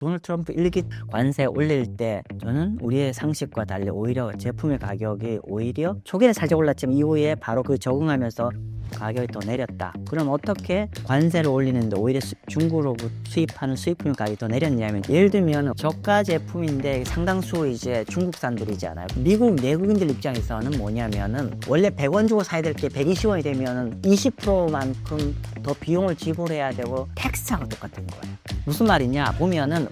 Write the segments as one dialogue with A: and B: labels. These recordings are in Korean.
A: 도널드 트럼프 일기 관세 올릴 때 저는 우리의 상식과 달리 오히려 제품의 가격이 오히려 초기에 살짝 올랐지만 이후에 바로 그 적응하면서 가격이 더 내렸다. 그럼 어떻게 관세를 올리는데 오히려 중국으로부터 수입하는 수입품 가격이 더 내렸냐면, 예를 들면 저가 제품인데 상당수 이제 중국산들이잖아요. 내국인들 입장에서는 뭐냐면은 원래 100원 주고 사야 될 게 120원이 되면은 20%만큼 더 비용을 지불해야 되고 텍스하고 똑같은 거예요. 무슨 말이냐 보면은,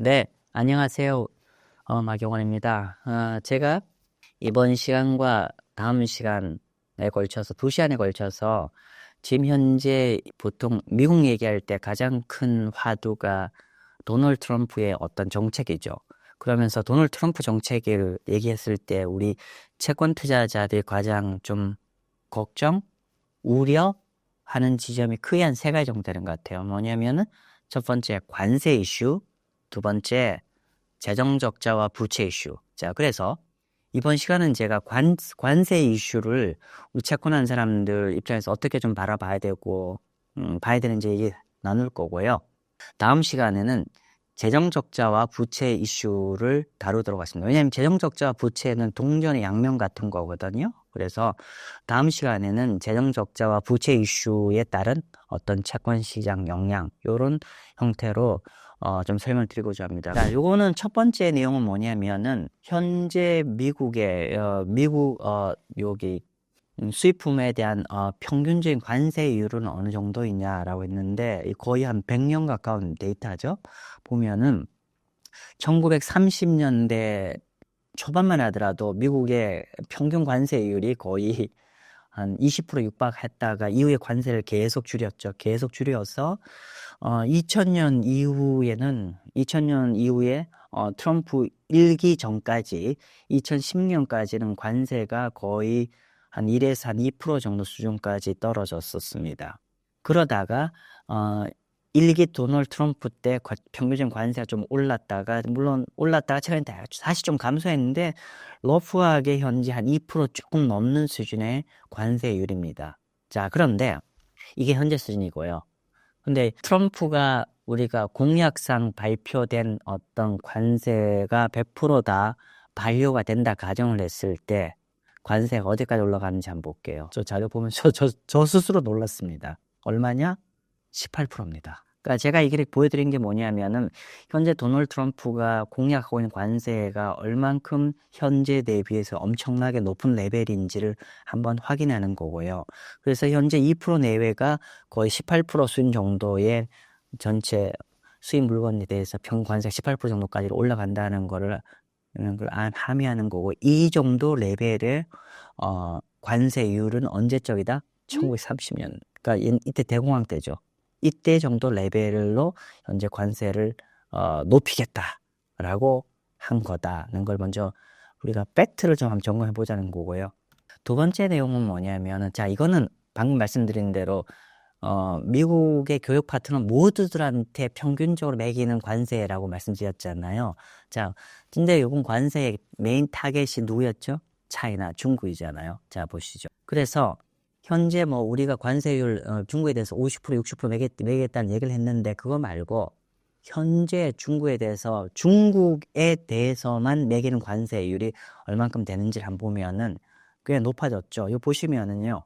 A: 네, 안녕하세요. 마경원입니다. 제가 이번 시간과 다음 시간에 걸쳐서 2시간에 걸쳐서 지금 현재 보통 미국 얘기할 때 가장 큰 화두가 도널드 트럼프의 어떤 정책이죠. 그러면서 도널드 트럼프 정책을 얘기했을 때 우리 채권 투자자들이 가장 좀 걱정, 우려하는 지점이 크게 한 3가지 정도 되는 것 같아요. 뭐냐면은 첫 번째 관세 이슈, 두 번째 재정 적자와 부채 이슈. 자, 그래서 이번 시간은 제가 관세 이슈를 우리 채권하는 사람들 입장에서 어떻게 좀 바라봐야 되고 봐야 되는지 얘기 나눌 거고요. 다음 시간에는 재정 적자와 부채 이슈를 다루도록 하겠습니다. 왜냐하면 재정 적자와 부채는 동전의 양면 같은 거거든요. 그래서 다음 시간에는 재정 적자와 부채 이슈에 따른 어떤 채권 시장 영향, 이런 형태로 좀 설명을 드리고자 합니다. 자, 요거는 첫 번째 내용은 뭐냐면은 현재 미국의 여기 수입품에 대한 평균적인 관세율은 어느 정도이냐라고 했는데, 거의 한 100년 가까운 데이터죠. 보면은 1930년대 초반만 하더라도 미국의 평균 관세율이 거의 한 20% 육박했다가 이후에 관세를 계속 줄였죠. 계속 줄여서 2000년 이후에 트럼프 1기 전까지 2010년까지는 관세가 거의 한 1에서 한 2% 정도 수준까지 떨어졌었습니다. 그러다가 1기 도널드 트럼프 때 평균적인 관세가 좀 올랐다가, 물론 올랐다가 최근에 다시 좀 감소했는데 러프하게 현재 한 2% 조금 넘는 수준의 관세율입니다. 자, 그런데 이게 현재 수준이고요. 근데 트럼프가 우리가 공약상 발표된 어떤 관세가 100% 반려가 된다 가정을 했을 때 관세가 어디까지 올라가는지 한번 볼게요. 저 자료 보면 저 스스로 놀랐습니다. 얼마냐? 18%입니다. 그러니까 제가 이 그래프 보여드린 게 뭐냐면은 현재 도널드 트럼프가 공약하고 있는 관세가 얼만큼 현재 대비해서 엄청나게 높은 레벨인지를 한번 확인하는 거고요. 그래서 현재 2% 내외가 거의 18% 수준 정도의 전체 수입 물건에 대해서 평균 관세가 18% 정도까지 올라간다는 거를 함의하는 거고, 이 정도 레벨의 관세율은 언제적이다? 1930년. 그러니까 이때 대공황 때죠. 이때 정도 레벨로 현재 관세를 높이겠다라고 한 거다는 걸 먼저 우리가 팩트를 좀 한번 점검해 보자는 거고요. 두 번째 내용은 뭐냐면은, 자, 이거는 방금 말씀드린 대로 미국의 교육 파트너 모두들한테 평균적으로 매기는 관세라고 말씀드렸잖아요. 자, 근데 요번 관세의 메인 타겟이 누구였죠? 차이나 중국이잖아요. 자, 보시죠. 그래서 현재 뭐 우리가 관세율 중국에 대해서 50% 60% 매겠다는 얘기를 했는데, 그거 말고 현재 중국에 대해서만 매기는 관세율이 얼만큼 되는지를 한번 보면은 꽤 높아졌죠. 이거 보시면은요.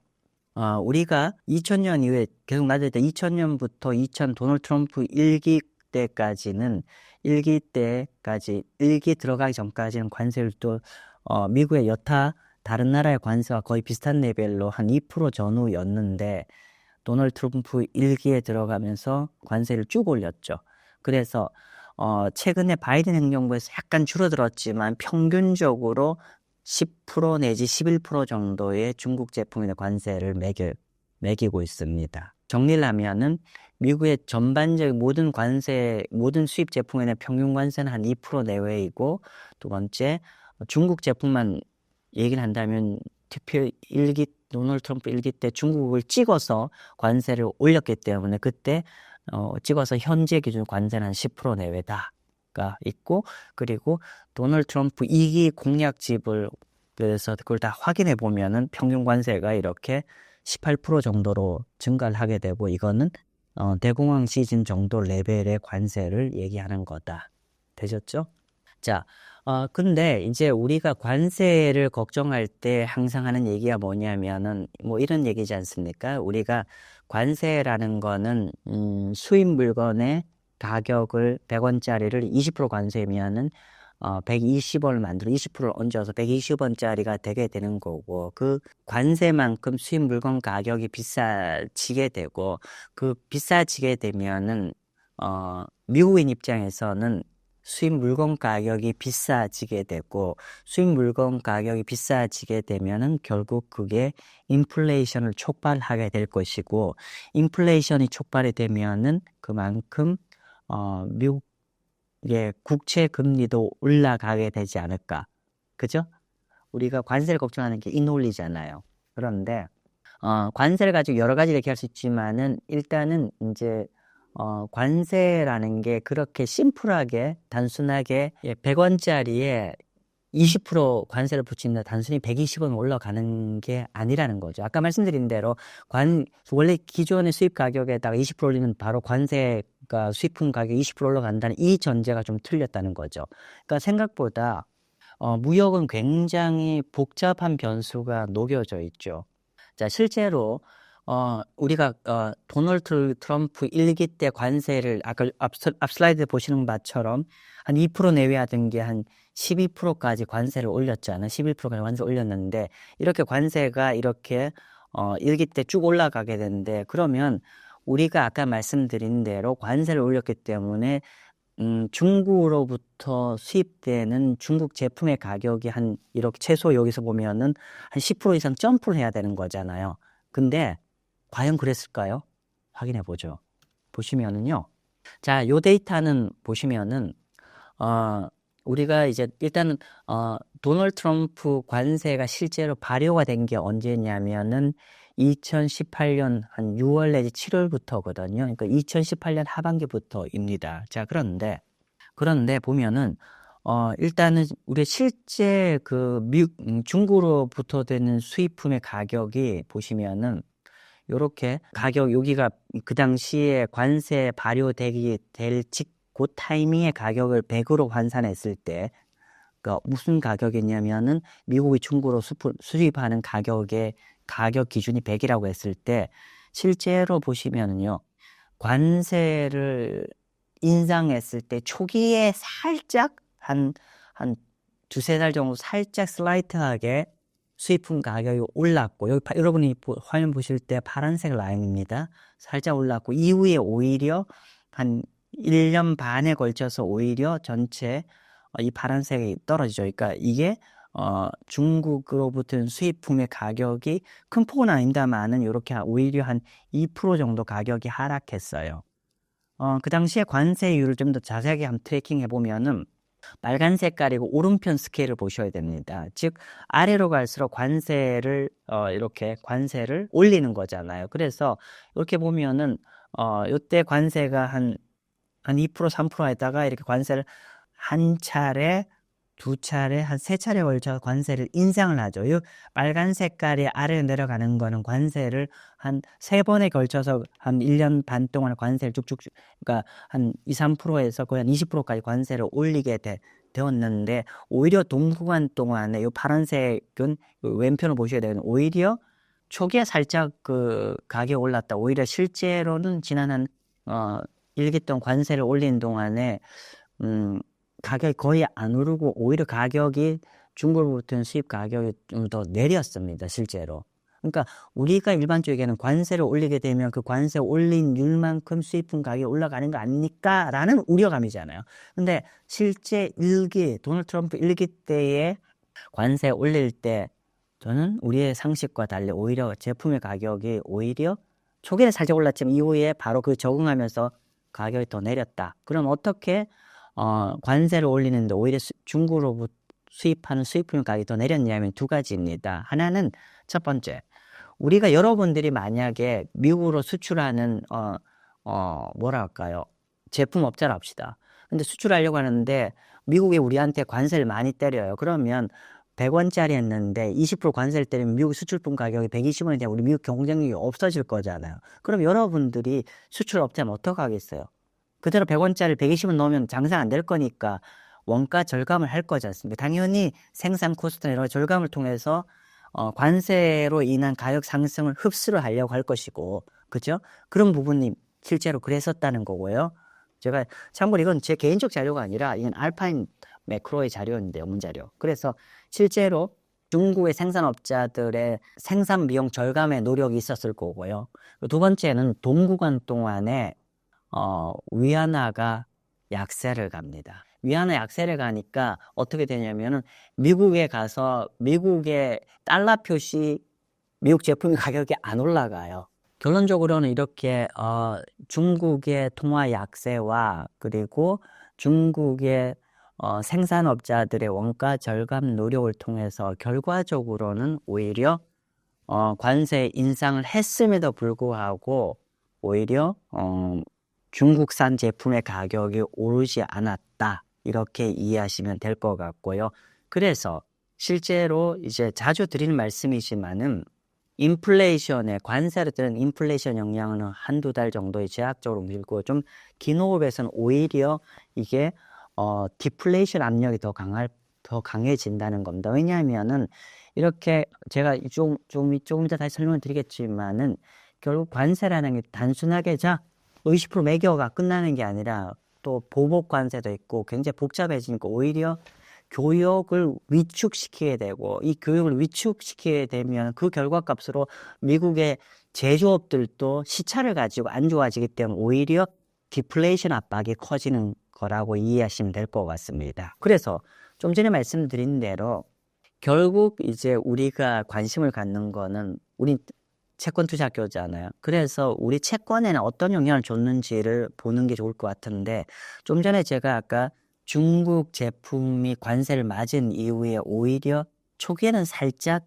A: 우리가 2000년 이후에 계속 낮을 때 2000년부터 2000 도널드 트럼프 1기 들어가기 전까지는 관세율도 미국의 여타 다른 나라의 관세와 거의 비슷한 레벨로 한 2% 전후였는데, 도널드 트럼프 1기에 들어가면서 관세를 쭉 올렸죠. 그래서 최근에 바이든 행정부에서 약간 줄어들었지만 평균적으로 10% 내지 11% 정도의 중국 제품에 대한 관세를 매기고 있습니다. 정리를 하면은 미국의 전반적인 모든 수입 제품에 대한 평균 관세는 한 2% 내외이고, 두 번째 중국 제품만 얘기를 한다면 투표 일기 도널드 트럼프 일기 때 중국을 찍어서 관세를 올렸기 때문에 그때 찍어서 현재 기준 관세는 한 10% 내외다가 있고, 그리고 도널드 트럼프 2기 공약집을 그래서 그걸 다 확인해 보면은 평균 관세가 이렇게 18% 정도로 증가를 하게 되고, 이거는 대공황 시즌 정도 레벨의 관세를 얘기하는 거다. 되셨죠? 자, 근데 이제 우리가 관세를 걱정할 때 항상 하는 얘기가 뭐냐면은 뭐 이런 얘기지 않습니까? 우리가 관세라는 거는 수입 물건의 가격을 100원짜리를 20% 관세면은 120원을 만들어 20%를 얹어서 120원짜리가 되게 되는 거고, 그 관세만큼 수입 물건 가격이 비싸지게 되고, 그 비싸지게 되면은 미국인 입장에서는 수입 물건 가격이 비싸지게 되고, 수입 물건 가격이 비싸지게 되면은 결국 그게 인플레이션을 촉발하게 될 것이고, 인플레이션이 촉발이 되면은 그만큼 미국의 국채 금리도 올라가게 되지 않을까. 그죠? 우리가 관세를 걱정하는 게 이 논리잖아요. 그런데 관세를 가지고 여러 가지 얘기할 수 있지만은 일단은 이제 관세라는 게 그렇게 심플하게 단순하게 100원짜리에 20% 관세를 붙인다, 단순히 120원 올라가는 게 아니라는 거죠. 아까 말씀드린 대로 원래 기존의 수입 가격에다가 20% 올리면 바로 관세가 수입품 가격 20% 올라간다는 이 전제가 좀 틀렸다는 거죠. 그러니까 생각보다 무역은 굉장히 복잡한 변수가 녹여져 있죠. 자, 실제로 우리가 도널드 트럼프 1기 때 관세를 아까 앞 슬라이드 보시는 바처럼 한 2% 내외하던 게 한 12%까지 관세를 올렸잖아요. 11%까지 관세 올렸는데, 이렇게 관세가 이렇게 1기 때 쭉 올라가게 되는데, 그러면 우리가 아까 말씀드린 대로 관세를 올렸기 때문에 중국으로부터 수입되는 중국 제품의 가격이 한 이렇게 최소 여기서 보면은 한 10% 이상 점프를 해야 되는 거잖아요. 근데 과연 그랬을까요? 확인해 보죠. 보시면은요. 자, 요 데이터는 보시면은 우리가 이제 일단은 도널드 트럼프 관세가 실제로 발효가 된 게 언제냐면은 2018년 한 6월 내지 7월부터거든요. 그러니까 2018년 하반기부터입니다. 자, 그런데 보면은 일단은 우리 실제 그 중국으로부터 되는 수입품의 가격이 보시면은 요렇게 가격, 여기가 그 당시에 관세 발효되기 될 그 타이밍의 가격을 100으로 환산했을 때, 그러니까 무슨 가격이냐면은 미국이 중국으로 수입하는 가격의 가격 기준이 100이라고 했을 때, 실제로 보시면은요, 관세를 인상했을 때 초기에 살짝 한 두세 달 정도 살짝 슬라이트하게 수입품 가격이 올랐고, 여기 여러분이 화면 보실 때 파란색 라인입니다. 살짝 올랐고, 이후에 오히려 한 1년 반에 걸쳐서 오히려 전체 이 파란색이 떨어지죠. 그러니까 이게 중국으로부터 수입품의 가격이 큰 폭은 아닙니다만은 이렇게 오히려 한 2% 정도 가격이 하락했어요. 그 당시에 관세율을 좀 더 자세하게 한번 트래킹 해보면은 빨간 색깔이고 오른편 스케일을 보셔야 됩니다. 즉 아래로 갈수록 관세를 이렇게 관세를 올리는 거잖아요. 그래서 이렇게 보면은 이때 관세가 한 2% 3% 했다가 이렇게 관세를 한 차례, 두 차례, 한 세 차례 걸쳐 관세를 인상을 하죠. 이 빨간 색깔이 아래로 내려가는 거는 관세를 한 세 번에 걸쳐서 한 1년 반 동안 관세를 쭉쭉, 그러니까 한 2, 3%에서 거의 한 20%까지 관세를 올리게 되었는데, 오히려 동구간 동안에 이 파란색은 왼편을 보셔야 되는, 오히려 초기에 살짝 그 가격 올랐다. 오히려 실제로는 지난 한 1기 동안 관세를 올린 동안에 가격이 거의 안 오르고 오히려 가격이 중국으로부터는 수입 가격이 좀 더 내렸습니다. 실제로. 그러니까 우리가 일반적으로 얘기하는 관세를 올리게 되면 그 관세 올린 율만큼 수입품 가격이 올라가는 거 아닙니까? 라는 우려감이잖아요. 근데 실제 도널드 트럼프 1기 때에 관세 올릴 때 저는 우리의 상식과 달리 오히려 제품의 가격이 오히려 초기에 살짝 올랐지만 이후에 바로 그 적응하면서 가격이 더 내렸다. 그럼 어떻게 관세를 올리는데 오히려 중국으로부터 수입하는 수입품 가격이 더 내렸냐면 두 가지입니다. 하나는 첫 번째, 우리가 여러분들이 만약에 미국으로 수출하는 뭐랄까요? 제품업자라 합시다. 근데 수출하려고 하는데 미국에 우리한테 관세를 많이 때려요. 그러면 100원짜리 했는데 20% 관세를 때리면 미국 수출품 가격이 120원이 되면 우리 미국 경쟁력이 없어질 거잖아요. 그럼 여러분들이 수출업자면 어떡하겠어요? 그대로 100원짜리 120원 넣으면 장사 안 될 거니까 원가 절감을 할 거지 않습니까? 당연히 생산 코스트나 이런 절감을 통해서 관세로 인한 가격 상승을 흡수를 하려고 할 것이고, 그죠? 그런 부분이 실제로 그랬었다는 거고요. 제가 참고로 이건 제 개인적 자료가 아니라 이건 알파인 매크로의 자료인데, 연문 자료. 그래서 실제로 중국의 생산업자들의 생산 비용 절감의 노력이 있었을 거고요. 두 번째는 동구간 동안에 위안화가 약세를 갑니다. 위안화 약세를 가니까 어떻게 되냐면은 미국에 가서 미국의 달러 표시 미국 제품의 가격이 안 올라가요. 결론적으로는 이렇게 중국의 통화 약세와 그리고 중국의 생산업자들의 원가 절감 노력을 통해서 결과적으로는 오히려 관세 인상을 했음에도 불구하고 오히려 중국산 제품의 가격이 오르지 않았다. 이렇게 이해하시면 될 것 같고요. 그래서 실제로 이제 자주 드리는 말씀이지만은 인플레이션에 관세로 뜨는 인플레이션 영향은 한두 달 정도에 제약적으로 밀고 좀 긴 호흡에서는 오히려 이게 디플레이션 압력이 더 강해진다는 겁니다. 왜냐하면은 이렇게 제가 조금 이따 다시 설명을 드리겠지만은 결국 관세라는 게 단순하게 20% 매겨가 끝나는 게 아니라 또 보복 관세도 있고 굉장히 복잡해지니까 오히려 교역을 위축시키게 되고, 이 교역을 위축시키게 되면 그 결과값으로 미국의 제조업들도 시차를 가지고 안 좋아지기 때문에 오히려 디플레이션 압박이 커지는 거라고 이해하시면 될 것 같습니다. 그래서 좀 전에 말씀드린 대로 결국 이제 우리가 관심을 갖는 거는 우리 채권 투자학교잖아요. 그래서 우리 채권에는 어떤 영향을 줬는지를 보는 게 좋을 것 같은데, 좀 전에 제가 아까 중국 제품이 관세를 맞은 이후에 오히려 초기에는 살짝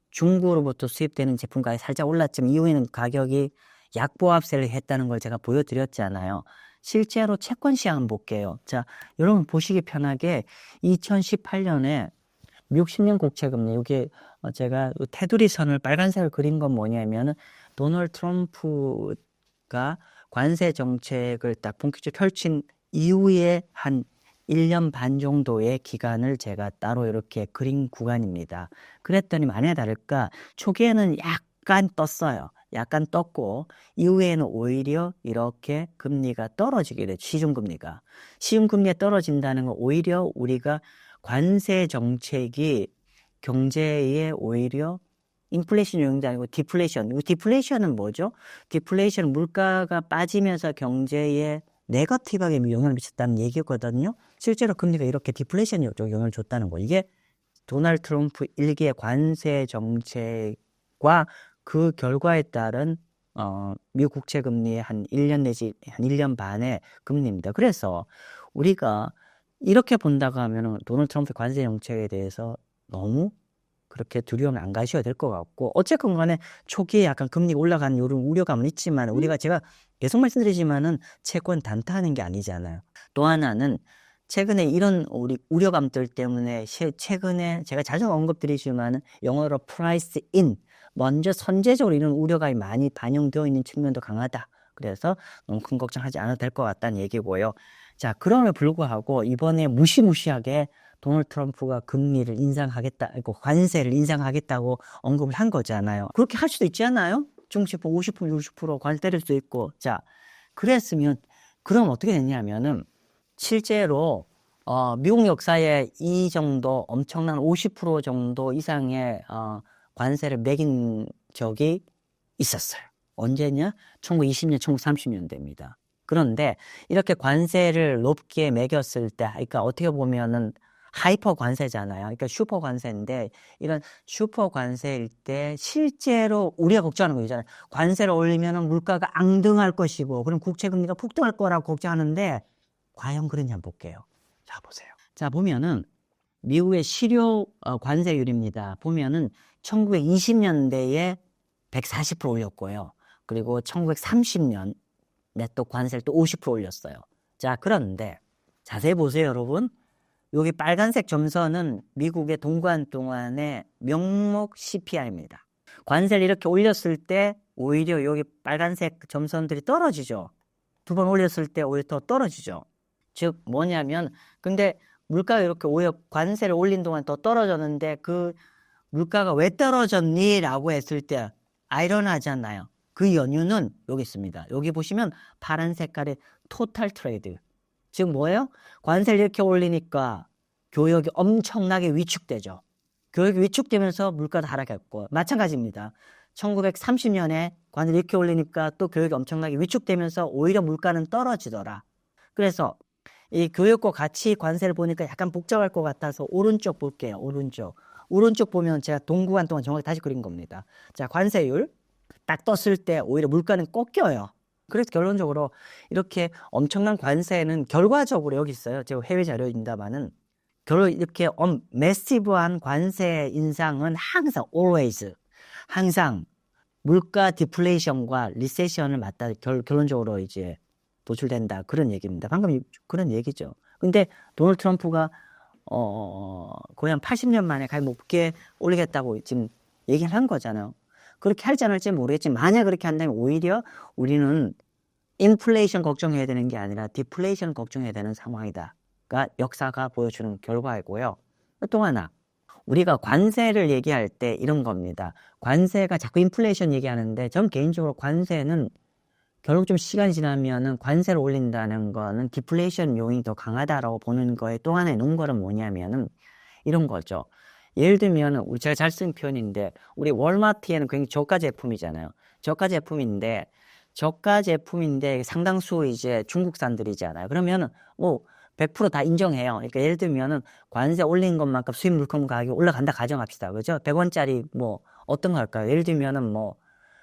A: 중국으로부터 수입되는 제품 가격이 살짝 올랐지만 이후에는 가격이 약보합세를 했다는 걸 제가 보여드렸잖아요. 실제로 채권 시장 한번 볼게요. 자, 여러분 보시기 편하게 2018년에 미국 10년 국채금리, 이게 제가 테두리 선을 빨간색을 그린 건 뭐냐면은 도널드 트럼프가 관세 정책을 딱 본격적으로 펼친 이후에 한 1년 반 정도의 기간을 제가 따로 이렇게 그린 구간입니다. 그랬더니 만에 다를까 초기에는 약간 떴어요. 약간 떴고 이후에는 오히려 이렇게 금리가 떨어지게 돼요. 시중금리가. 시중금리가 떨어진다는 건 오히려 우리가 관세 정책이 경제에 오히려 인플레이션 영향도 아니고 디플레이션. 디플레이션은 뭐죠? 디플레이션은 물가가 빠지면서 경제에 네거티브하게 영향을 미쳤다는 얘기거든요. 실제로 금리가 이렇게 디플레이션 영향을 줬다는 거. 이게 도널드 트럼프 일기의 관세 정책과 그 결과에 따른 미국 국채 금리의 한 1년 내지 한 1년 반의 금리입니다. 그래서 우리가 이렇게 본다고 하면은 도널드 트럼프의 관세 정책에 대해서 너무 그렇게 두려움을 안 가셔야 될 것 같고, 어쨌건 간에 초기에 약간 금리가 올라가는 이런 우려감은 있지만 우리가 제가 계속 말씀드리지만은 채권 단타하는 게 아니잖아요. 또 하나는 최근에 이런 우리 우려감들 때문에 최근에 제가 자주 언급드리지만은 영어로 price in, 먼저 선제적으로 이런 우려감이 많이 반영되어 있는 측면도 강하다. 그래서 너무 큰 걱정하지 않아도 될 것 같다는 얘기고요. 자, 그럼에도 불구하고 이번에 무시무시하게 도널드 트럼프가 금리를 인상하겠다, 관세를 인상하겠다고 언급을 한 거잖아요. 그렇게 할 수도 있지 않아요? 중국 제품 50%, 60% 관세 때릴 수도 있고. 자, 그랬으면 그럼 어떻게 됐냐면은 실제로 미국 역사에 이 정도 엄청난 50% 정도 이상의 관세를 매긴 적이 있었어요. 언제냐? 1920년, 1930년대입니다. 그런데 이렇게 관세를 높게 매겼을 때, 그러니까 어떻게 보면은 하이퍼 관세잖아요. 그러니까 슈퍼 관세인데, 이런 슈퍼 관세일 때 실제로 우리가 걱정하는 거 있잖아요. 관세를 올리면 물가가 앙등할 것이고, 그럼 국채금리가 폭등할 거라고 걱정하는데, 과연 그러냐 볼게요. 자, 보세요. 자, 보면은 미국의 실효 관세율입니다. 보면은 1920년대에 140% 올렸고요. 그리고 1930년에 또 관세를 또 50% 올렸어요. 자, 그런데 자세히 보세요, 여러분. 여기 빨간색 점선은 미국의 동관 동안의 명목 CPI입니다. 관세를 이렇게 올렸을 때 오히려 여기 빨간색 점선들이 떨어지죠. 두 번 올렸을 때 오히려 더 떨어지죠. 즉 뭐냐면 근데 물가가 이렇게 오히려 관세를 올린 동안 더 떨어졌는데 그 물가가 왜 떨어졌니? 라고 했을 때 아이러니하잖아요. 그 연유는 여기 있습니다. 여기 보시면 파란 색깔의 토탈 트레이드. 즉 뭐예요? 관세를 이렇게 올리니까 교역이 엄청나게 위축되죠. 교역이 위축되면서 물가도 하락했고 마찬가지입니다. 1930년에 관세를 이렇게 올리니까 또 교역이 엄청나게 위축되면서 오히려 물가는 떨어지더라. 그래서 이 교역과 같이 관세를 보니까 약간 복잡할 것 같아서 오른쪽 볼게요. 오른쪽 보면 제가 동구간 동안 정확히 다시 그린 겁니다. 자, 관세율 딱 떴을 때 오히려 물가는 꺾여요. 그래서 결론적으로 이렇게 엄청난 관세는 결과적으로 여기 있어요. 제가 해외 자료입니다만은 결국 이렇게 매시브한 관세 인상은 항상 always 항상 물가 디플레이션과 리세션을 맞다 결론적으로 이제 도출된다 그런 얘기입니다. 방금 그런 얘기죠. 근데 도널드 트럼프가 거의 한 80년 만에 가장 높게 올리겠다고 지금 얘기를 한 거잖아요. 그렇게 할지 안 할지 모르겠지만 만약 그렇게 한다면 오히려 우리는 인플레이션 걱정해야 되는 게 아니라 디플레이션 걱정해야 되는 상황이다가 역사가 보여주는 결과이고요. 또 하나 우리가 관세를 얘기할 때 이런 겁니다. 관세가 자꾸 인플레이션 얘기하는데 전 개인적으로 관세는 결국 좀 시간이 지나면은 관세를 올린다는 거는 디플레이션 요인이 더 강하다라고 보는 거에 또 하나의 논거는 뭐냐면은 이런 거죠. 예를 들면 제가 잘 쓰는 표현인데 우리 월마트에는 굉장히 저가 제품이잖아요. 저가 제품인데 상당수 이제 중국산들이잖아요. 그러면은 뭐 100% 다 인정해요. 그러니까 예를 들면은 관세 올린 것만큼 수입 물품 가격이 올라간다 가정합시다. 그죠? 100원짜리 뭐 어떤 거 할까요? 예를 들면은 뭐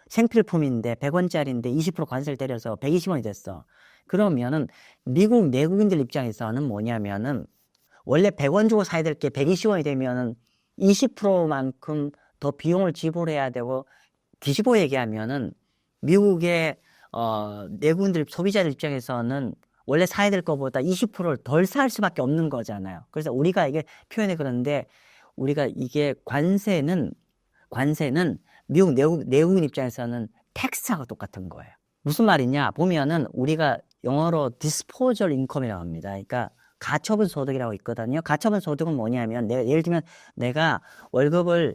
A: 생필품인데 100원짜리인데 20% 관세를 때려서 120원이 됐어. 그러면은 미국 내국인들 입장에서는 뭐냐면은 원래 100원 주고 사야 될 게 120원이 되면은 20%만큼 더 비용을 지불해야 되고 뒤집어 얘기하면은 미국의 내국인들 소비자들 입장에서는 원래 사야 될 것보다 20%를 덜 살 수밖에 없는 거잖아요. 그래서 우리가 이게 표현이 그런데 우리가 이게 관세는 미국 내국인 입장에서는 텍스하고 똑같은 거예요. 무슨 말이냐 보면은 우리가 영어로 disposable income이라고 합니다. 그러니까 가처분 소득이라고 있거든요. 가처분 소득은 뭐냐면 예를 들면 내가 월급을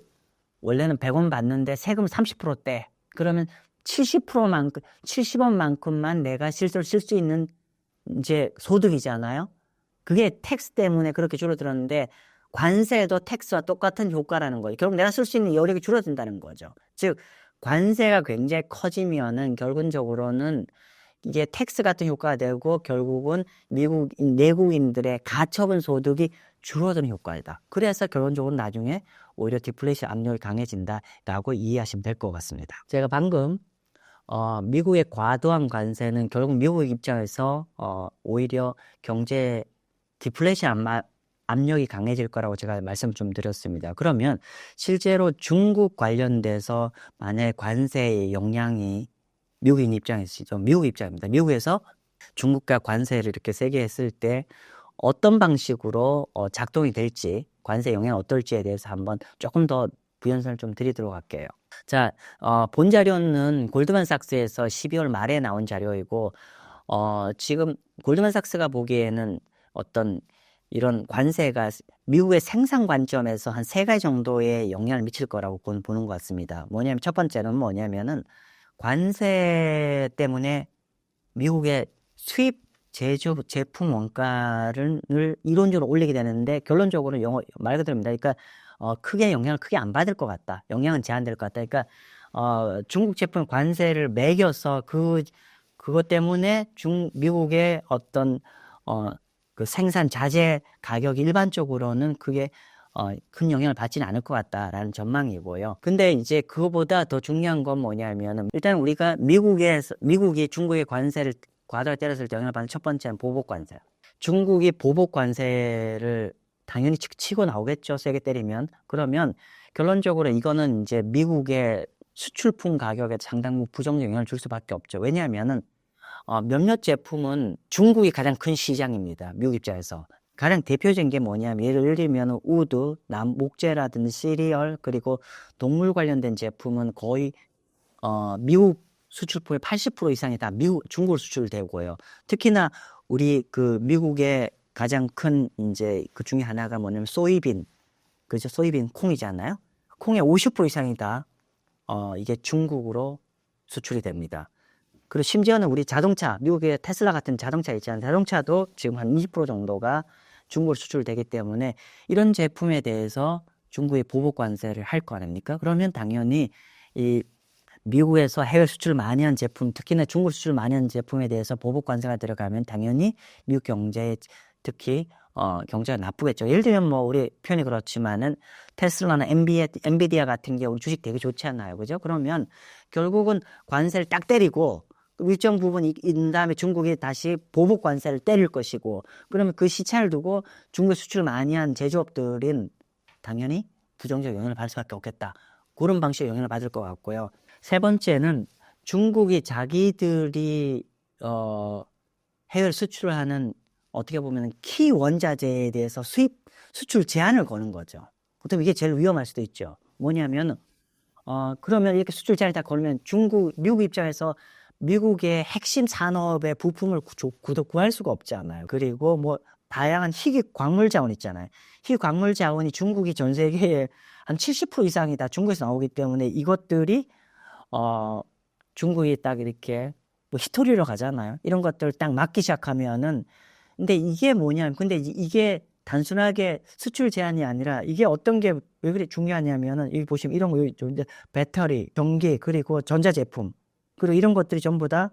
A: 원래는 100원 받는데 세금 30% 떼. 그러면 70원만큼만 내가 실제로 쓸 수 있는 이제 소득이잖아요. 그게 텍스 때문에 그렇게 줄어들었는데 관세도 텍스와 똑같은 효과라는 거예요. 결국 내가 쓸 수 있는 여력이 줄어든다는 거죠. 즉 관세가 굉장히 커지면은 결국적으로는 이게 텍스 같은 효과가 되고 결국은 미국 내국인들의 가처분 소득이 줄어드는 효과이다. 그래서 결론적으로 나중에 오히려 디플레이션 압력이 강해진다라고 이해하시면 될 것 같습니다. 제가 방금 미국의 과도한 관세는 결국 미국 입장에서 오히려 경제 디플레이션 압력이 강해질 거라고 제가 말씀을 좀 드렸습니다. 그러면 실제로 중국 관련돼서 만약에 관세의 영향이 미국인 입장에서 미국 입장입니다. 미국에서 중국과 관세를 이렇게 세게 했을 때 어떤 방식으로 작동이 될지 관세 영향이 어떨지에 대해서 한번 조금 더 부연설을 좀 드리도록 할게요. 자, 본 자료는 골드만삭스에서 12월 말에 나온 자료이고 지금 골드만삭스가 보기에는 어떤 이런 관세가 미국의 생산 관점에서 한 3가지 정도의 영향을 미칠 거라고 보는 것 같습니다. 뭐냐면 첫 번째는 뭐냐면은 관세 때문에 미국의 수입 제품 원가를 이론적으로 올리게 되는데 결론적으로 말 그대로입니다. 그러니까 크게 영향을 크게 안 받을 것 같다. 영향은 제한될 것 같다. 그러니까 중국 제품 관세를 매겨서 그것 때문에 미국의 어떤 그 생산 자재 가격이 일반적으로는 그게 큰 영향을 받지는 않을 것 같다라는 전망이고요. 근데 이제 그거보다 더 중요한 건 뭐냐면은 일단 우리가 미국이 중국의 관세를 과도하게 때렸을 때 영향을 받는 첫 번째는 보복 관세. 중국이 보복 관세를 당연히 치고 나오겠죠. 세게 때리면. 그러면 결론적으로 이거는 이제 미국의 수출품 가격에 상당 부정적 영향을 줄 수밖에 없죠. 왜냐하면은 몇몇 제품은 중국이 가장 큰 시장입니다. 미국 입장에서. 가장 대표적인 게 뭐냐면 예를 들면 우드, 목재라든지 시리얼 그리고 동물 관련된 제품은 거의 미국 수출품의 80% 이상이 다 중국으로 수출되고요. 특히나 우리 그 미국의 가장 큰 이제 그 중에 하나가 뭐냐면 소이빈, 그죠? 소이빈 콩이잖아요. 콩의 50% 이상이 다 이게 중국으로 수출이 됩니다. 그리고 심지어는 우리 자동차, 미국의 테슬라 같은 자동차 있잖아요. 자동차도 지금 한 20% 정도가 중국으로 수출되기 때문에 이런 제품에 대해서 중국이 보복 관세를 할 거 아닙니까? 그러면 당연히 이 미국에서 해외 수출 많이 한 제품, 특히나 중국 수출 많이 한 제품에 대해서 보복 관세가 들어가면 당연히 미국 경제에 특히 경제가 나쁘겠죠. 예를 들면 뭐 우리 표현이 그렇지만은 테슬라나 엔비디아 같은 경우 주식 되게 좋지 않나요? 그죠? 그러면 결국은 관세를 딱 때리고 일정 부분 인 다음에 중국이 다시 보복 관세를 때릴 것이고 그러면 그 시차를 두고 중국 수출 많이 한 제조업들은 당연히 부정적 영향을 받을 수밖에 없겠다. 그런 방식의 영향을 받을 것 같고요. 세 번째는 중국이 자기들이 해외 수출을 하는 어떻게 보면 키 원자재에 대해서 수출 제한을 거는 거죠. 보통 이게 제일 위험할 수도 있죠. 뭐냐면 그러면 이렇게 수출 제한을 다 걸면 미국 입장에서 미국의 핵심 산업의 부품을 구할 수가 없잖아요. 그리고 뭐 다양한 희귀 광물 자원 있잖아요. 희귀 광물 자원이 중국이 전 세계에 한 70% 이상이 다 중국에서 나오기 때문에 이것들이 중국이 딱 이렇게 뭐 히토리로 가잖아요. 이런 것들 딱 막기 시작하면은 근데 이게 뭐냐면 근데 이게 단순하게 수출 제한이 아니라 이게 어떤 게 왜 그리 중요하냐면은 여기 보시면 이런 거 이제 배터리, 전기 그리고 전자제품 그리고 이런 것들이 전부 다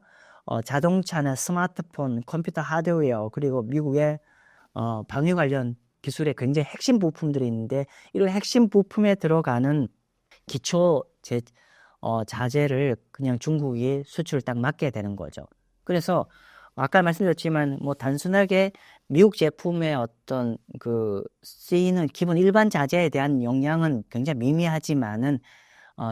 A: 자동차나 스마트폰, 컴퓨터 하드웨어 그리고 미국의 방위 관련 기술의 굉장히 핵심 부품들이 있는데 이런 핵심 부품에 들어가는 기초 자재를 그냥 중국이 수출을 딱 막게 되는 거죠. 그래서 아까 말씀드렸지만 뭐 단순하게 미국 제품의 어떤 그 쓰이는 기본 일반 자재에 대한 영향은 굉장히 미미하지만은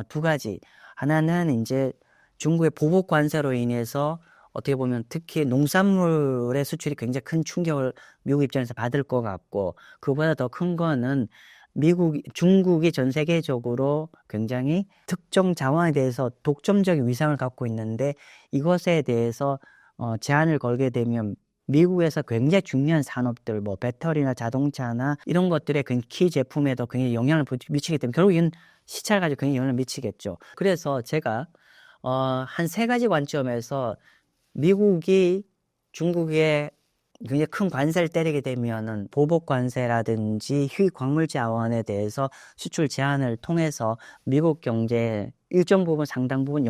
A: 두 가지. 하나는 이제 중국의 보복 관세로 인해서 어떻게 보면 특히 농산물의 수출이 굉장히 큰 충격을 미국 입장에서 받을 것 같고 그보다 더 큰 거는 중국이 전 세계적으로 굉장히 특정 자원에 대해서 독점적인 위상을 갖고 있는데 이것에 대해서 제한을 걸게 되면 미국에서 굉장히 중요한 산업들, 뭐 배터리나 자동차나 이런 것들의 키 제품에도 굉장히 영향을 미치기 때문에 결국 이건 시차를 가지고 굉장히 영향을 미치겠죠. 그래서 제가 한 세 가지 관점에서 미국이 중국에 굉장히 큰 관세를 때리게 되면은 보복 관세라든지 희귀 광물 자원에 대해서 수출 제한을 통해서 미국 경제에 일정 부분 상당 부분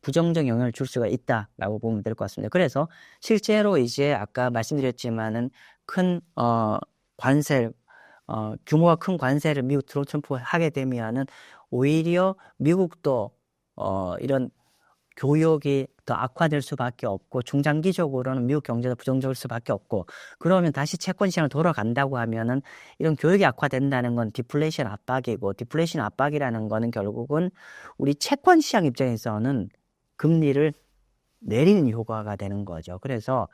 A: 부정적 영향을 줄 수가 있다라고 보면 될 것 같습니다. 그래서 실제로 이제 아까 말씀드렸지만은 큰 규모가 큰 관세를 미국 트럼프 하게 되면은 오히려 미국도 이런 교역이 더 악화될 수밖에 없고 중장기적으로는 미국 경제도 부정적일 수밖에 없고 그러면 다시 채권 시장을 돌아간다고 하면은 이런 교역이 악화된다는 건 디플레이션 압박이고 디플레이션 압박이라는 거는 결국은 우리 채권 시장 입장에서는 금리를 내리는 효과가 되는 거죠. 그래서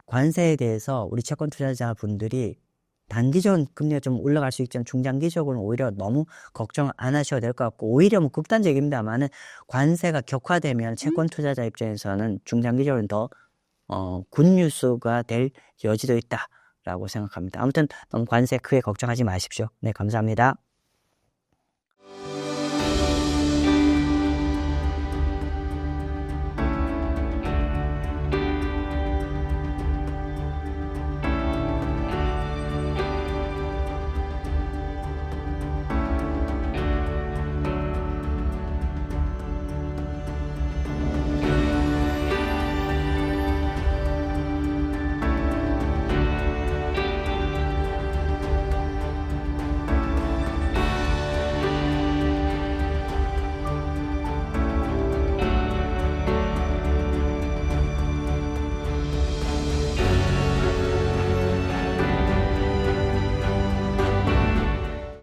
A: 관세에 대해서 우리 채권 투자자분들이 단기적인 금리가 좀 올라갈 수 있지만 중장기적으로는 오히려 너무 걱정 안 하셔도 될 것 같고 오히려 뭐 극단적입니다만은 관세가 격화되면 채권 투자자 입장에서는 중장기적으로는 더 굿뉴스가 될 여지도 있다라고 생각합니다. 아무튼 너무 관세 크게 걱정하지 마십시오. 네, 감사합니다.